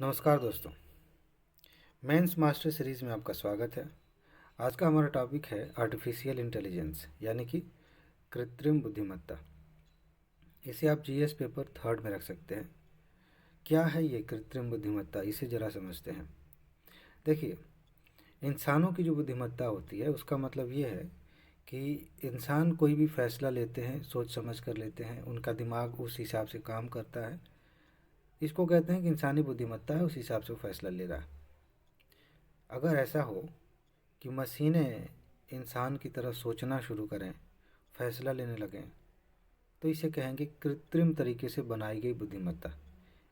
नमस्कार दोस्तों। Mains master series में आपका स्वागत है। आज का हमारा टॉपिक है आर्टिफिशियल इंटेलिजेंस यानी कि कृत्रिम बुद्धिमत्ता। इसे आप जीएस पेपर 3rd में रख सकते हैं। क्या है ये कृत्रिम बुद्धिमत्ता, इसे ज़रा समझते हैं। देखिए, इंसानों की जो बुद्धिमत्ता होती है उसका मतलब ये है कि इंसान कोई भी फैसला लेते हैं सोच समझ कर लेते हैं, उनका दिमाग उस हिसाब से काम करता है। इसको कहते हैं कि इंसानी बुद्धिमत्ता है, उस हिसाब से वो फैसला ले रहा है। अगर ऐसा हो कि मशीनें इंसान की तरह सोचना शुरू करें, फैसला लेने लगें, तो इसे कहेंगे कृत्रिम तरीके से बनाई गई बुद्धिमत्ता।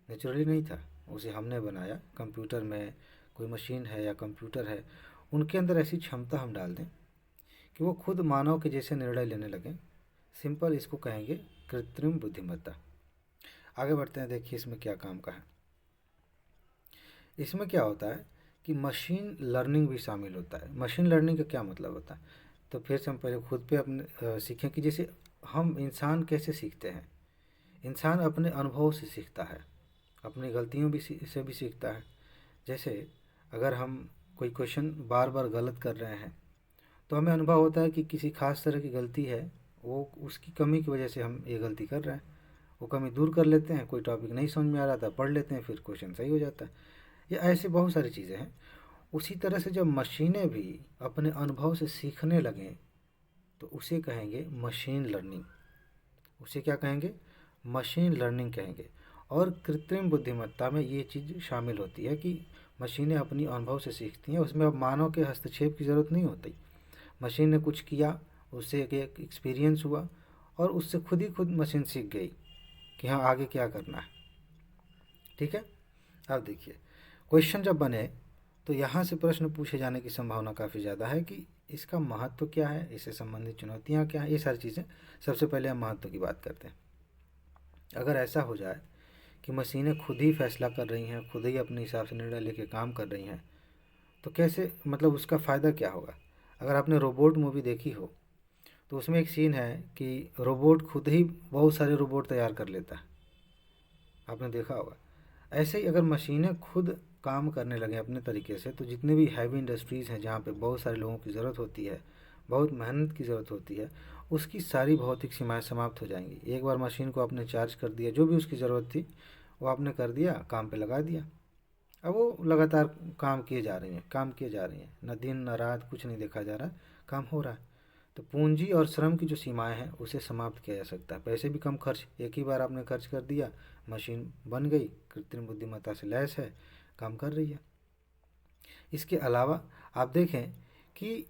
नेचुरली नहीं था, उसे हमने बनाया। कंप्यूटर में कोई मशीन है या कंप्यूटर है, उनके अंदर ऐसी क्षमता हम डाल दें कि वो खुद मानव के जैसे निर्णय लेने लगें। सिंपल इसको कहेंगे कृत्रिम बुद्धिमत्ता। आगे बढ़ते हैं। देखिए इसमें क्या काम का है। इसमें क्या होता है कि मशीन लर्निंग भी शामिल होता है। मशीन लर्निंग का क्या मतलब होता है, तो फिर से हम पहले खुद पे अपने सीखें कि जैसे हम इंसान कैसे सीखते हैं। इंसान अपने अनुभव से सीखता है, अपनी गलतियों भी से भी सीखता है। जैसे अगर हम कोई क्वेश्चन बार बार गलत कर रहे हैं तो हमें अनुभव होता है कि किसी खास तरह की गलती है, वो उसकी कमी की वजह से हम ये गलती कर रहे हैं। वो कमी दूर कर लेते हैं। कोई टॉपिक नहीं समझ में आ रहा था, पढ़ लेते हैं, फिर क्वेश्चन सही हो जाता है। ये ऐसे बहुत सारी चीज़ें हैं। उसी तरह से जब मशीनें भी अपने अनुभव से सीखने लगें तो उसे कहेंगे मशीन लर्निंग। उसे क्या कहेंगे? मशीन लर्निंग कहेंगे। और कृत्रिम बुद्धिमत्ता में ये चीज़ शामिल होती है कि मशीनें अपनी अनुभव से सीखती हैं। उसमें अब मानव के हस्तक्षेप की ज़रूरत नहीं होती। मशीन ने कुछ किया, उससे एक एक्सपीरियंस हुआ और उससे खुद ही खुद मशीन सीख गई कि हाँ आगे क्या करना है। ठीक है। अब देखिए, क्वेश्चन जब बने तो यहाँ से प्रश्न पूछे जाने की संभावना काफ़ी ज़्यादा है कि इसका महत्व क्या है, इससे संबंधित चुनौतियाँ क्या हैं, ये सारी चीज़ें। सबसे पहले हम महत्व की बात करते हैं। अगर ऐसा हो जाए कि मशीनें खुद ही फैसला कर रही हैं, खुद ही अपने हिसाब से निर्णय लेके काम कर रही हैं, तो कैसे, मतलब उसका फ़ायदा क्या होगा। अगर आपने रोबोट मूवी देखी हो तो उसमें एक सीन है कि रोबोट खुद ही बहुत सारे रोबोट तैयार कर लेता है, आपने देखा होगा। ऐसे ही अगर मशीनें खुद काम करने लगें अपने तरीके से, तो जितने भी हैवी इंडस्ट्रीज़ हैं जहाँ पे बहुत सारे लोगों की ज़रूरत होती है, बहुत मेहनत की ज़रूरत होती है, उसकी सारी भौतिक सीमाएं समाप्त हो जाएंगी। एक बार मशीन को आपने चार्ज कर दिया, जो भी उसकी ज़रूरत थी वो आपने कर दिया, काम पे लगा दिया। अब वो लगातार काम किए जा रही हैं, काम किए जा रही हैं, न दिन न रात कुछ नहीं देखा जा रहा, काम हो रहा है। तो पूंजी और श्रम की जो सीमाएं हैं उसे समाप्त किया जा सकता है। पैसे भी कम खर्च, एक ही बार आपने खर्च कर दिया, मशीन बन गई, कृत्रिम बुद्धिमत्ता से लैस है, काम कर रही है। इसके अलावा आप देखें कि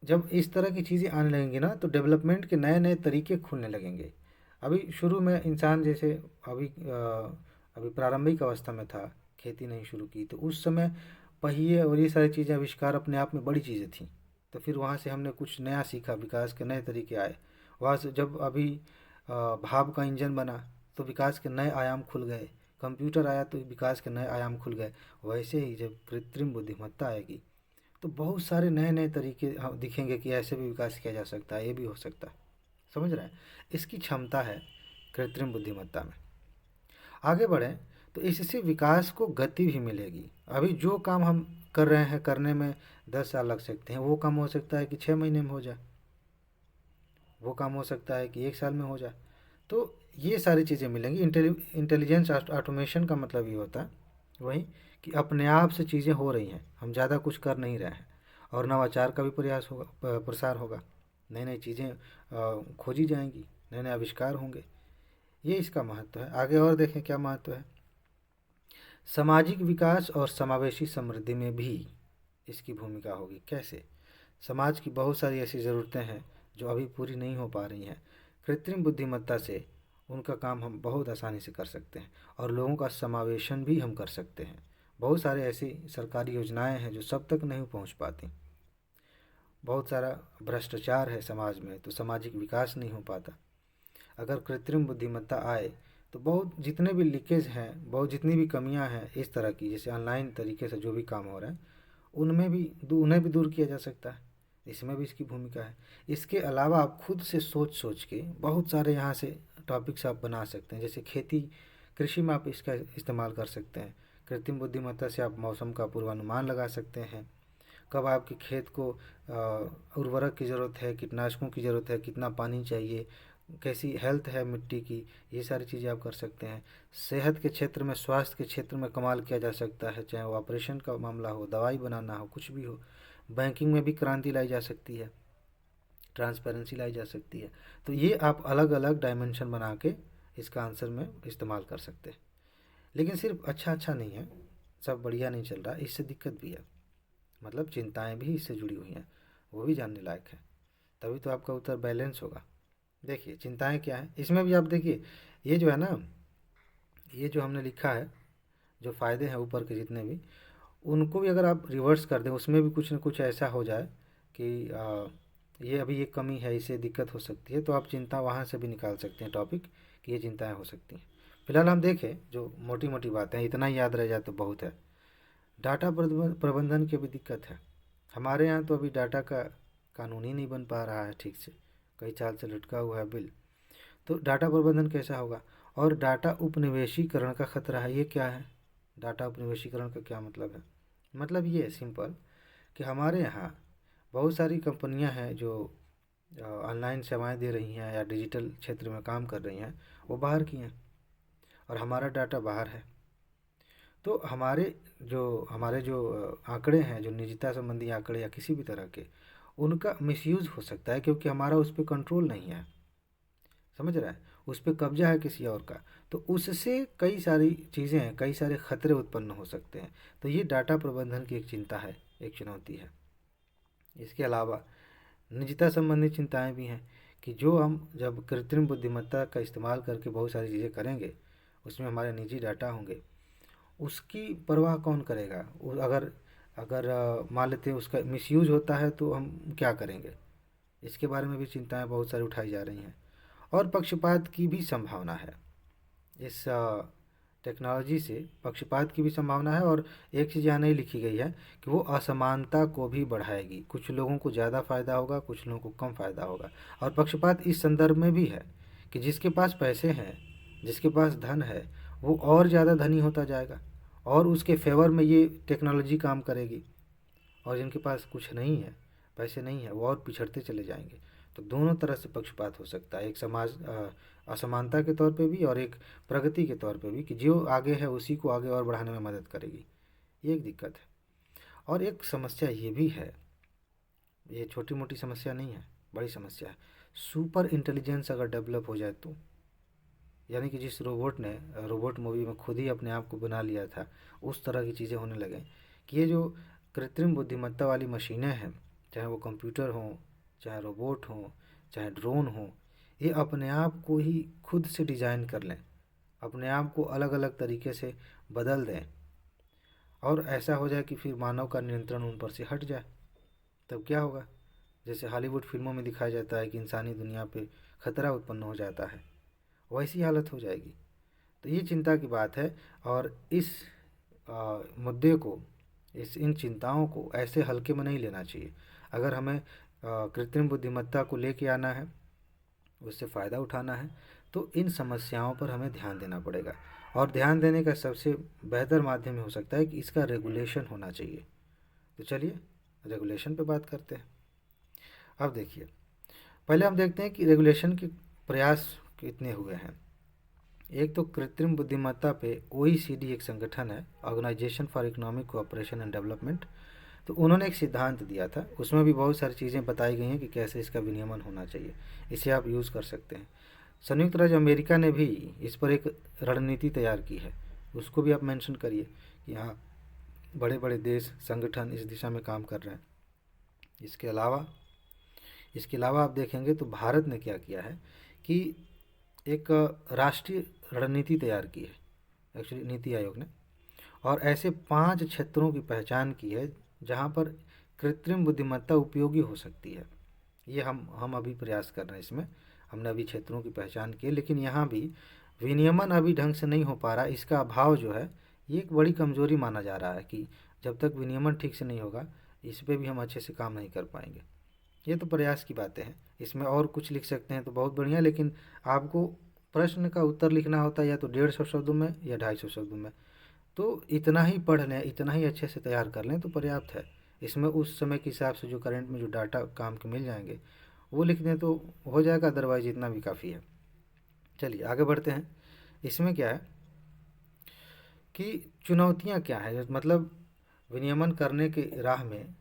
जब इस तरह की चीज़ें आने लगेंगी ना, तो डेवलपमेंट के नए नए तरीके खुलने लगेंगे। अभी शुरू में इंसान जैसे अभी प्रारंभिक अवस्था में था, खेती नहीं शुरू की, तो उस समय पहिए और ये सारी चीज़ें आविष्कार अपने आप में बड़ी चीज़ें थी। तो फिर वहाँ से हमने कुछ नया सीखा, विकास के नए तरीके आए। वहाँ से जब अभी भाप का इंजन बना तो विकास के नए आयाम खुल गए। कंप्यूटर आया तो विकास के नए आयाम खुल गए। वैसे ही जब कृत्रिम बुद्धिमत्ता आएगी तो बहुत सारे नए नए तरीके हम दिखेंगे कि ऐसे भी विकास किया जा सकता है, ये भी हो सकता है। समझ रहे हैं? इसकी क्षमता है कृत्रिम बुद्धिमत्ता में। आगे बढ़ें तो इससे विकास को गति भी मिलेगी। अभी जो काम हम कर रहे हैं करने में 10 साल लग सकते हैं, वो काम हो सकता है कि 6 महीने में हो जाए, वो काम हो सकता है कि 1 साल में हो जाए। तो ये सारी चीज़ें मिलेंगी। इंटेलिजेंस ऑटोमेशन का मतलब ये होता है वही कि अपने आप से चीज़ें हो रही हैं, हम ज़्यादा कुछ कर नहीं रहे हैं। और नवाचार का भी प्रयास होगा, प्रसार होगा। नई नई चीज़ें खोजी जाएंगी, नए नए आविष्कार होंगे। ये इसका महत्व है। आगे और देखें क्या महत्व है। सामाजिक विकास और समावेशी समृद्धि में भी इसकी भूमिका होगी। कैसे? समाज की बहुत सारी ऐसी ज़रूरतें हैं जो अभी पूरी नहीं हो पा रही हैं। कृत्रिम बुद्धिमत्ता से उनका काम हम बहुत आसानी से कर सकते हैं और लोगों का समावेशन भी हम कर सकते हैं। बहुत सारे ऐसी सरकारी योजनाएं हैं जो सब तक नहीं पहुंच पाती। बहुत सारा भ्रष्टाचार है समाज में, तो सामाजिक विकास नहीं हो पाता। अगर कृत्रिम बुद्धिमत्ता आए तो बहुत जितने भी लीकेज हैं, बहुत जितनी भी कमियां हैं इस तरह की, जैसे ऑनलाइन तरीके से जो भी काम हो रहा है, उनमें भी उन्हें भी दूर किया जा सकता है। इसमें भी इसकी भूमिका है। इसके अलावा आप खुद से सोच सोच के बहुत सारे यहाँ से टॉपिक्स आप बना सकते हैं। जैसे खेती, कृषि में आप इसका इस्तेमाल कर सकते हैं। कृत्रिम बुद्धिमत्ता से आप मौसम का पूर्वानुमान लगा सकते हैं, कब आपके खेत को उर्वरक की ज़रूरत है, कीटनाशकों की ज़रूरत है, कितना पानी चाहिए, कैसी हेल्थ है मिट्टी की, ये सारी चीज़ें आप कर सकते हैं। सेहत के क्षेत्र में, स्वास्थ्य के क्षेत्र में कमाल किया जा सकता है, चाहे वो ऑपरेशन का मामला हो, दवाई बनाना हो, कुछ भी हो। बैंकिंग में भी क्रांति लाई जा सकती है, ट्रांसपेरेंसी लाई जा सकती है। तो ये आप अलग अलग डायमेंशन बना के इसका आंसर में इस्तेमाल कर सकते हैं। लेकिन सिर्फ अच्छा अच्छा नहीं है, सब बढ़िया नहीं चल रहा, इससे दिक्कत भी है, मतलब चिंताएं भी इससे जुड़ी हुई हैं, वो भी जानने लायक है, तभी तो आपका उत्तर बैलेंस होगा। देखिए चिंताएं क्या है इसमें भी, आप देखिए ये जो है ना, ये जो हमने लिखा है, जो फ़ायदे हैं ऊपर के जितने भी, उनको भी अगर आप रिवर्स कर दें, उसमें भी कुछ न कुछ ऐसा हो जाए कि ये अभी ये कमी है, इससे दिक्कत हो सकती है, तो आप चिंता वहाँ से भी निकाल सकते हैं टॉपिक कि ये चिंताएं हो सकती हैं। फिलहाल हम देखें जो मोटी मोटी बातें हैं, इतना ही याद रह जाए तो बहुत है। डाटा प्रबंधन की भी दिक्कत है हमारे यहाँ, तो अभी डाटा का कानून ही नहीं बन पा रहा है ठीक से, कई साल से लटका हुआ है बिल। तो डाटा प्रबंधन कैसा होगा? और डाटा उपनिवेशीकरण का खतरा है, ये क्या है? डाटा उपनिवेशीकरण का क्या मतलब है? मतलब ये है सिंपल, कि हमारे यहाँ बहुत सारी कंपनियां हैं जो ऑनलाइन सेवाएं दे रही हैं या डिजिटल क्षेत्र में काम कर रही हैं, वो बाहर की हैं और हमारा डाटा बाहर है। तो हमारे जो आंकड़े हैं, जो निजता संबंधी आंकड़े या किसी भी तरह के, उनका मिसयूज़ हो सकता है, क्योंकि हमारा उस पर कंट्रोल नहीं है, समझ रहा है, उस पर कब्जा है किसी और का। तो उससे कई सारी चीज़ें हैं, कई सारे खतरे उत्पन्न हो सकते हैं। तो ये डाटा प्रबंधन की एक चिंता है, एक चुनौती है। इसके अलावा निजता संबंधी चिंताएं भी हैं, कि जो हम जब कृत्रिम बुद्धिमत्ता का इस्तेमाल करके बहुत सारी चीज़ें करेंगे, उसमें हमारे निजी डाटा होंगे, उसकी परवाह कौन करेगा? अगर अगर मान लेते हैं उसका मिसयूज होता है तो हम क्या करेंगे? इसके बारे में भी चिंताएं बहुत सारी उठाई जा रही हैं। और पक्षपात की भी संभावना है, इस टेक्नोलॉजी से पक्षपात की भी संभावना है। और एक चीज़ यहाँ नहीं लिखी गई है कि वो असमानता को भी बढ़ाएगी, कुछ लोगों को ज़्यादा फ़ायदा होगा, कुछ लोगों को कम फ़ायदा होगा। और पक्षपात इस संदर्भ में भी है कि जिसके पास पैसे हैं, जिसके पास धन है, वो और ज़्यादा धनी होता जाएगा और उसके फेवर में ये टेक्नोलॉजी काम करेगी, और जिनके पास कुछ नहीं है, पैसे नहीं है, वो और पिछड़ते चले जाएंगे। तो दोनों तरह से पक्षपात हो सकता है, एक समाज असमानता के तौर पे भी और एक प्रगति के तौर पे भी, कि जो आगे है उसी को आगे और बढ़ाने में मदद करेगी। ये एक दिक्कत है। और एक समस्या ये भी है, ये छोटी मोटी समस्या नहीं है, बड़ी समस्या है। सुपर इंटेलिजेंस अगर डेवलप हो जाए तो, यानी कि जिस रोबोट ने रोबोट मूवी में खुद ही अपने आप को बना लिया था, उस तरह की चीज़ें होने लगे कि ये जो कृत्रिम बुद्धिमत्ता वाली मशीनें हैं, चाहे वो कंप्यूटर हों, चाहे रोबोट हों, चाहे ड्रोन हों, ये अपने आप को ही खुद से डिज़ाइन कर लें, अपने आप को अलग अलग तरीके से बदल दें, और ऐसा हो जाए कि फिर मानव का नियंत्रण उन पर से हट जाए। तब क्या होगा? जैसे हॉलीवुड फिल्मों में दिखाया जाता है कि इंसानी दुनिया पे खतरा उत्पन्न हो जाता है, वैसी हालत हो जाएगी। तो ये चिंता की बात है। और इस मुद्दे को, इन चिंताओं को ऐसे हल्के में नहीं लेना चाहिए। अगर हमें कृत्रिम बुद्धिमत्ता को लेके आना है, उससे फ़ायदा उठाना है, तो इन समस्याओं पर हमें ध्यान देना पड़ेगा। और ध्यान देने का सबसे बेहतर माध्यम हो सकता है कि इसका रेगुलेशन होना चाहिए। तो चलिए रेगुलेशन पे बात करते हैं। अब देखिए, पहले हम देखते हैं कि रेगुलेशन के प्रयास कितने हुए हैं। एक तो कृत्रिम बुद्धिमत्ता पे OECD एक संगठन है, organisation for economic cooperation and development. तो उन्होंने एक सिद्धांत दिया था, उसमें भी बहुत सारी चीज़ें बताई गई हैं कि कैसे इसका विनियमन होना चाहिए। इसे आप यूज़ कर सकते हैं। संयुक्त राज्य अमेरिका ने भी इस पर एक रणनीति तैयार की है, उसको भी आप मेंशन करिए कि हाँ, बड़े बड़े देश, संगठन इस दिशा में काम कर रहे हैं। इसके अलावा आप देखेंगे तो भारत ने क्या किया है कि एक राष्ट्रीय रणनीति तैयार की है, एक्चुअली नीति आयोग ने, और ऐसे 5 क्षेत्रों की पहचान की है जहाँ पर कृत्रिम बुद्धिमत्ता उपयोगी हो सकती है। ये हम अभी प्रयास कर रहे हैं इसमें, हमने अभी क्षेत्रों की पहचान की है, लेकिन यहाँ भी विनियमन अभी ढंग से नहीं हो पा रहा। इसका अभाव जो है, ये एक बड़ी कमजोरी माना जा रहा है कि जब तक विनियमन ठीक से नहीं होगा, इस पर भी हम अच्छे से काम नहीं कर पाएंगे। ये तो प्रयास की बातें हैं, इसमें और कुछ लिख सकते हैं तो बहुत बढ़िया, लेकिन आपको प्रश्न का उत्तर लिखना होता है या तो 150 शब्दों में या 250 शब्दों में। तो इतना ही पढ़ लें, इतना ही अच्छे से तैयार कर लें तो पर्याप्त है। इसमें उस समय के हिसाब से जो करंट में जो डाटा काम के मिल जाएंगे वो लिख दें तो हो जाएगा, अदरवाइज इतना भी काफ़ी है। चलिए आगे बढ़ते हैं। इसमें क्या है कि चुनौतियाँ क्या हैं, मतलब विनियमन करने के राह में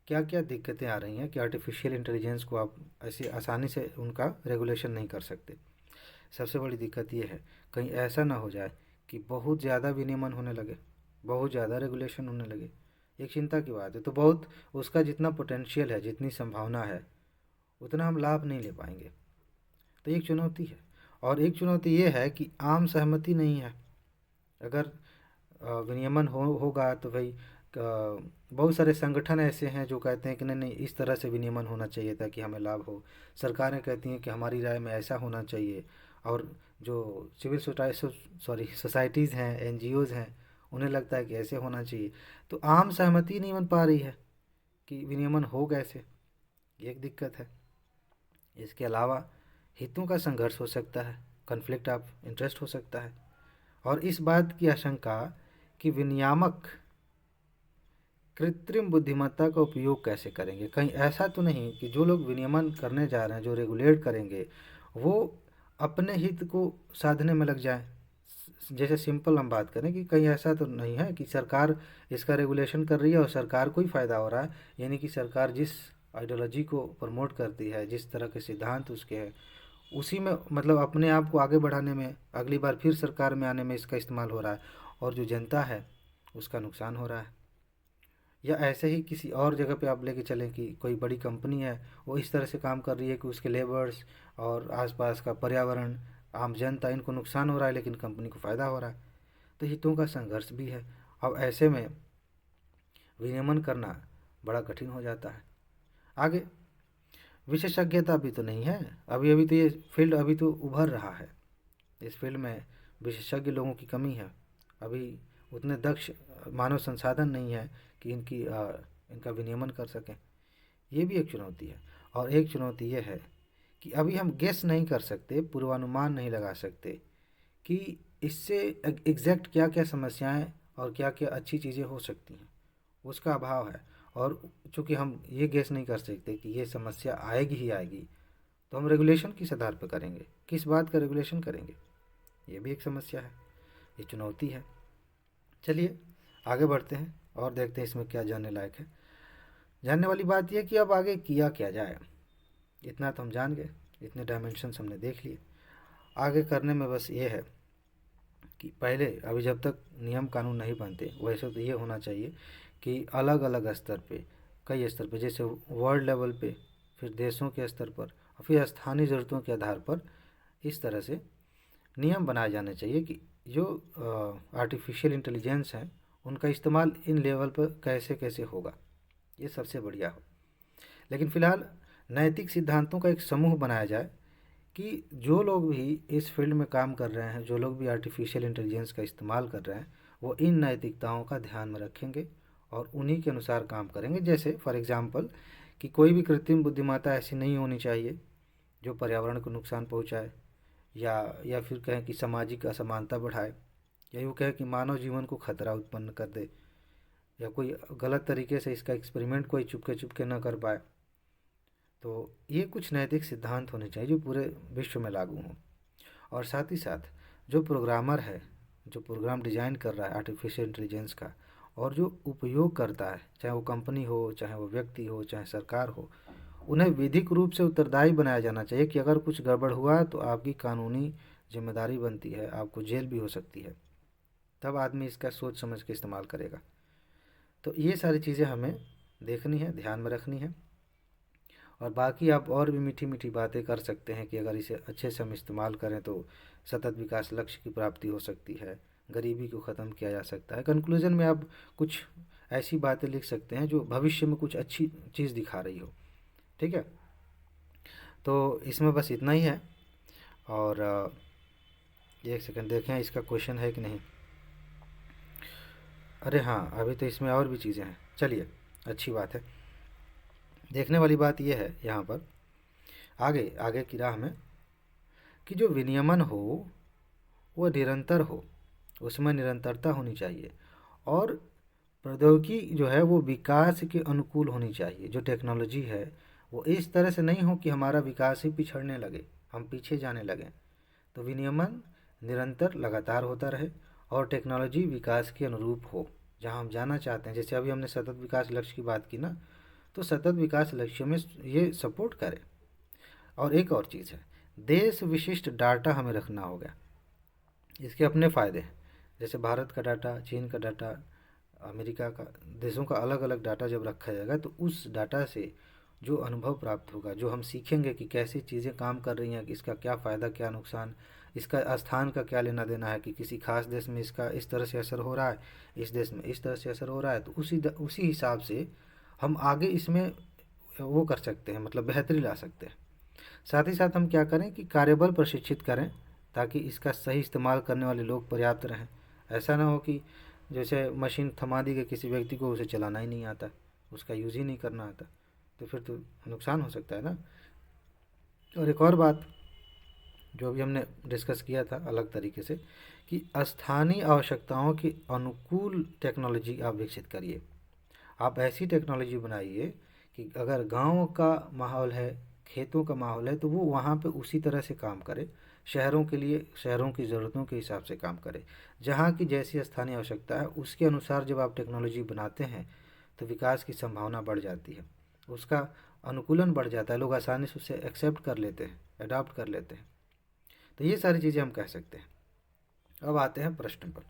क्या क्या दिक्कतें आ रही हैं कि आर्टिफिशियल इंटेलिजेंस को आप ऐसे आसानी से उनका रेगुलेशन नहीं कर सकते। सबसे बड़ी दिक्कत ये है, कहीं ऐसा ना हो जाए कि बहुत ज़्यादा विनियमन होने लगे, बहुत ज़्यादा रेगुलेशन होने लगे। एक चिंता की बात है। तो बहुत उसका जितना पोटेंशियल है, जितनी संभावना है, उतना हम लाभ नहीं ले पाएंगे। तो एक चुनौती है। और एक चुनौती ये है कि आम सहमति नहीं है। अगर विनियमन होगा तो भाई बहुत सारे संगठन ऐसे हैं जो कहते हैं कि नहीं नहीं, इस तरह से विनियमन होना चाहिए ताकि हमें लाभ हो। सरकारें कहती हैं कि हमारी राय में ऐसा होना चाहिए। और जो सिविल सोसाइटीज़ हैं, एनजीओज़ हैं, उन्हें लगता है कि ऐसे होना चाहिए। तो आम सहमति नहीं बन पा रही है कि विनियमन हो कैसे। ये एक दिक्कत है। इसके अलावा हितों का संघर्ष हो सकता है, कॉन्फ्लिक्ट ऑफ इंटरेस्ट हो सकता है। और इस बात की आशंका कि विनियामक कृत्रिम बुद्धिमत्ता का उपयोग कैसे करेंगे। कहीं ऐसा तो नहीं कि जो लोग विनियमन करने जा रहे हैं, जो रेगुलेट करेंगे, वो अपने हित को साधने में लग जाएं। जैसे सिंपल हम बात करें कि कहीं ऐसा तो नहीं है कि सरकार इसका रेगुलेशन कर रही है और सरकार को ही फ़ायदा हो रहा है, यानी कि सरकार जिस आइडियोलॉजी को प्रमोट करती है, जिस तरह के सिद्धांत उसके हैं, उसी में मतलब अपने आप को आगे बढ़ाने में, अगली बार फिर सरकार में आने में इसका इस्तेमाल हो रहा है, और जो जनता है उसका नुकसान हो रहा है। या ऐसे ही किसी और जगह पे आप लेके चलें कि कोई बड़ी कंपनी है, वो इस तरह से काम कर रही है कि उसके लेबर्स और आसपास का पर्यावरण, आम जनता, इनको नुकसान हो रहा है लेकिन कंपनी को फ़ायदा हो रहा है। तो हितों का संघर्ष भी है। अब ऐसे में विनियमन करना बड़ा कठिन हो जाता है। आगे विशेषज्ञता भी तो नहीं है। अभी अभी तो ये फील्ड अभी तो उभर रहा है। इस फील्ड में विशेषज्ञ लोगों की कमी है। अभी उतने दक्ष मानव संसाधन नहीं है कि इनका विनियमन कर सकें। ये भी एक चुनौती है। और एक चुनौती ये है कि अभी हम गेस नहीं कर सकते, पूर्वानुमान नहीं लगा सकते कि इससे एग्जैक्ट क्या क्या समस्याएं और क्या क्या अच्छी चीज़ें हो सकती हैं, उसका अभाव है। और चूँकि हम ये गेस नहीं कर सकते कि ये समस्या आएगी ही आएगी, तो हम रेगुलेशन किस आधार पर करेंगे, किस बात का रेगुलेशन करेंगे। ये भी एक समस्या है, ये चुनौती है। चलिए आगे बढ़ते हैं और देखते हैं इसमें क्या जानने लायक है। जानने वाली बात यह कि अब आगे किया क्या जाए। इतना तो हम जान गए, इतने डायमेंशंस हमने देख लिए। आगे करने में बस ये है कि पहले अभी जब तक नियम कानून नहीं बनते, वैसे तो ये होना चाहिए कि अलग अलग स्तर पे, कई स्तर पे, जैसे वर्ल्ड लेवल पे, फिर देशों के स्तर पर, और फिर स्थानीय ज़रूरतों के आधार पर इस तरह से नियम बनाए जाने चाहिए कि जो आर्टिफिशियल इंटेलिजेंस हैं उनका इस्तेमाल इन लेवल पर कैसे कैसे होगा, ये सबसे बढ़िया हो। लेकिन फ़िलहाल नैतिक सिद्धांतों का एक समूह बनाया जाए कि जो लोग भी इस फील्ड में काम कर रहे हैं, जो लोग भी आर्टिफिशियल इंटेलिजेंस का इस्तेमाल कर रहे हैं, वो इन नैतिकताओं का ध्यान में रखेंगे और उन्हीं के अनुसार काम करेंगे। जैसे फॉर एग्ज़ाम्पल कि कोई भी कृत्रिम बुद्धिमत्ता ऐसी नहीं होनी चाहिए जो पर्यावरण को नुकसान पहुंचाए, या फिर कहें कि सामाजिक असमानता बढ़ाए, या यूँ कहें कि मानव जीवन को खतरा उत्पन्न कर दे, या कोई गलत तरीके से इसका एक्सपेरिमेंट कोई चुपके चुपके न कर पाए। तो ये कुछ नैतिक सिद्धांत होने चाहिए जो पूरे विश्व में लागू हों। और साथ ही साथ जो प्रोग्रामर है, जो प्रोग्राम डिज़ाइन कर रहा है आर्टिफिशियल इंटेलिजेंस का, और जो उपयोग करता है, चाहे वो कंपनी हो, चाहे वो व्यक्ति हो, चाहे सरकार हो, उन्हें विधिक रूप से उत्तरदायी बनाया जाना चाहिए कि अगर कुछ गड़बड़ हुआ तो आपकी कानूनी जिम्मेदारी बनती है, आपको जेल भी हो सकती है। तब आदमी इसका सोच समझ के इस्तेमाल करेगा। तो ये सारी चीज़ें हमें देखनी है, ध्यान में रखनी है। और बाकी आप और भी मीठी मीठी बातें कर सकते हैं कि अगर इसे अच्छे से हम इस्तेमाल करें तो सतत विकास लक्ष्य की प्राप्ति हो सकती है, गरीबी को ख़त्म किया जा सकता है। कंक्लूजन में आप कुछ ऐसी बातें लिख सकते हैं जो भविष्य में कुछ अच्छी चीज़ दिखा रही हो। ठीक है, तो इसमें बस इतना ही है। और एक सेकंड देखें इसका क्वेश्चन है कि नहीं। अरे हाँ, अभी तो इसमें और भी चीज़ें हैं। चलिए, अच्छी बात है। देखने वाली बात यह है यहाँ पर आगे आगे की राह में कि जो विनियमन हो वो निरंतर हो, उसमें निरंतरता होनी चाहिए। और प्रौद्योगिकी जो है वो विकास के अनुकूल होनी चाहिए। जो टेक्नोलॉजी है वो इस तरह से नहीं हो कि हमारा विकास ही पिछड़ने लगे, हम पीछे जाने लगें। तो विनियमन निरंतर लगातार होता रहे और टेक्नोलॉजी विकास के अनुरूप हो जहाँ हम जाना चाहते हैं। जैसे अभी हमने सतत विकास लक्ष्य की बात की ना, तो सतत विकास लक्ष्यों में ये सपोर्ट करे। और एक और चीज़ है, देश विशिष्ट डाटा हमें रखना होगा। इसके अपने फ़ायदे हैं, जैसे भारत का डाटा, चीन का डाटा, अमेरिका का, देशों का अलग अलग डाटा जब रखा जाएगा तो उस डाटा से जो अनुभव प्राप्त होगा, जो हम सीखेंगे कि कैसी चीज़ें काम कर रही हैं, कि इसका क्या फ़ायदा क्या नुकसान, इसका स्थान का क्या लेना देना है, कि किसी खास देश में इसका इस तरह से असर हो रहा है, इस देश में इस तरह से असर हो रहा है, तो उसी हिसाब से हम आगे इसमें वो कर सकते हैं, मतलब बेहतरी ला सकते हैं। साथ ही साथ हम क्या करें कि कार्यबल प्रशिक्षित करें ताकि इसका सही इस्तेमाल करने वाले लोग पर्याप्त रहें। ऐसा ना हो कि जैसे मशीन थमा दी गई किसी व्यक्ति को, उसे चलाना ही नहीं आता, उसका यूज़ ही नहीं करना आता, तो फिर तो नुकसान हो सकता है ना। और एक और बात जो अभी हमने डिस्कस किया था अलग तरीके से, कि स्थानीय आवश्यकताओं के अनुकूल टेक्नोलॉजी आप विकसित करिए। आप ऐसी टेक्नोलॉजी बनाइए कि अगर गांव का माहौल है, खेतों का माहौल है, तो वो वहाँ पे उसी तरह से काम करे। शहरों के लिए शहरों की ज़रूरतों के हिसाब से काम करे। जहाँ की जैसी स्थानीय आवश्यकता है उसके अनुसार जब आप टेक्नोलॉजी बनाते हैं तो विकास की संभावना बढ़ जाती है, उसका अनुकूलन बढ़ जाता है, लोग आसानी से उसे एक्सेप्ट कर लेते हैं, अडॉप्ट कर लेते हैं। तो ये सारी चीज़ें हम कह सकते हैं। अब आते हैं प्रश्न पर।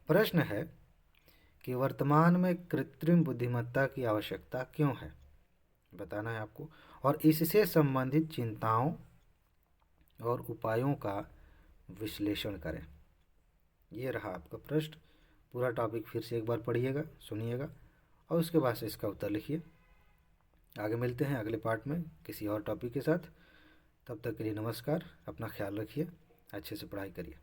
प्रश्न है कि वर्तमान में कृत्रिम बुद्धिमत्ता की आवश्यकता क्यों है, बताना है आपको, और इससे संबंधित चिंताओं और उपायों का विश्लेषण करें। ये रहा आपका प्रश्न। पूरा टॉपिक फिर से एक बार पढ़िएगा, सुनिएगा और उसके बाद से इसका उत्तर लिखिए। आगे मिलते हैं अगले पार्ट में किसी और टॉपिक के साथ। तब तक के लिए नमस्कार, अपना ख्याल रखिए, अच्छे से पढ़ाई करिए।